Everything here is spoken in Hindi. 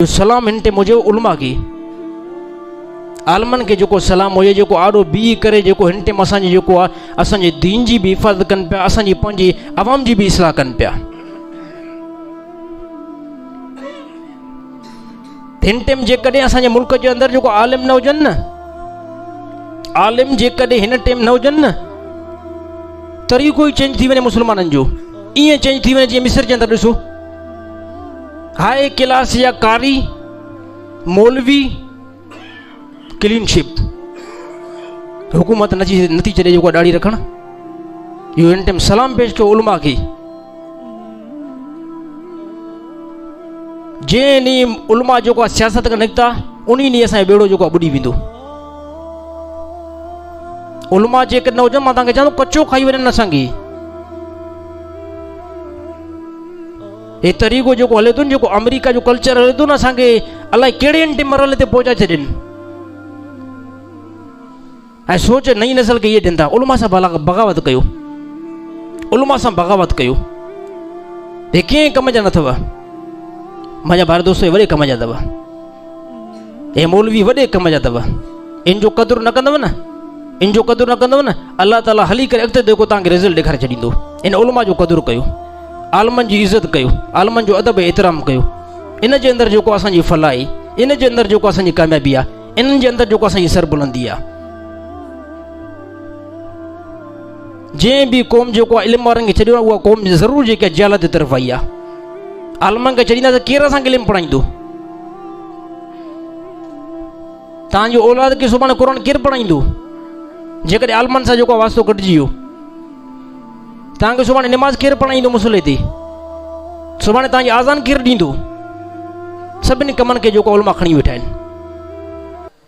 सलाम हिन टाइम हुजे उलमा की, आलमन के जो सलाम हुजे, जो आड़ो बी करे जो हिन टाइम असांजे जो असांजे दीन जी भी हिफ़ाज़त कनि पिया, असांजी पंहिंजी अवाम जी भी इस्लाह कनि पिया। हिन टाइम जेकॾहिं असांजे मुल्क जे अंदरि जो आलिम न हुजनि न, आलिम जेकॾहिं हिन टाइम न हुजनि न, तरीक़ो ई चेंज थी वञे मुस्लमाननि जो, ईअं चेंज थी वञे जीअं मिस्र जे अंदरि ॾिसो हाई क्लास या कारी मौलवी क्लीनशिप हुकूमत नथी छॾे जेको ॾाढी रखणु। इहो हिन टाइम सलाम पेश कयो उलमा खे। जंहिं ॾींहुं उलमा जेको आहे सियासत खां निकिता उन ॾींहुं असांजो बेड़ो जेको आहे ॿुॾी वेंदो। उलमा जेकर न हुजनि, मां तव्हांखे चवां थो कचो खाई वञनि असांखे। हे तरीक़ो जेको हले थो न, जेको अमेरिका जो कल्चर हले थो न, असांखे अलाए कहिड़े अंटे मरहले ते पहुचाए छॾनि। ऐं सोच नई नस्ल खे इहे ॾियनि था उलमा सां बग़ावत कयो, उलमा सां बग़ावत कयो। हे कंहिं कम जा न अथव, मुंहिंजा भार दोस्त वॾे कम जा अथव, हे मौलवी वॾे कम जा अथव। इन जो क़दुरु न कंदव न, इन जो क़दुरु न कंदव न, अलाह ताला हली करे अॻिते जेको तव्हांखे रिज़ल्ट ॾेखारे छॾींदो। इन उलमा जो क़दुरु कयो, आलमनि जी इज़त कयो, आलमनि जो अदब एतिराम कयो। इन जे अंदरि जेको असांजी फलाही, इन जे अंदरि जेको असांजी कामयाबी आहे, इन्हनि जे अंदरि जेको असांजी सरबुलंदी आहे। जंहिं बि क़ौम जेको आहे इल्म वारनि खे छॾियो आहे, उहा क़ौम ज़रूरु जेकी आहे जहालत जी तरफ़ आई आहे। आलमनि खे छॾींदा त केरु असांखे इल्मु पढ़ाईंदो? तव्हांजो औलाद खे सुभाणे क़ुर केरु पढ़ाईंदो? जेकॾहिं आलमनि सां जेको वास्तो कटिजी वियो, तव्हांखे सुभाणे निमाज़ केरु पढ़ाईंदो मुसले ते? सुभाणे तव्हांजी आज़ान केरु ॾींदो? सभिनी कमनि खे जेको उलमा खणी वेठा आहिनि।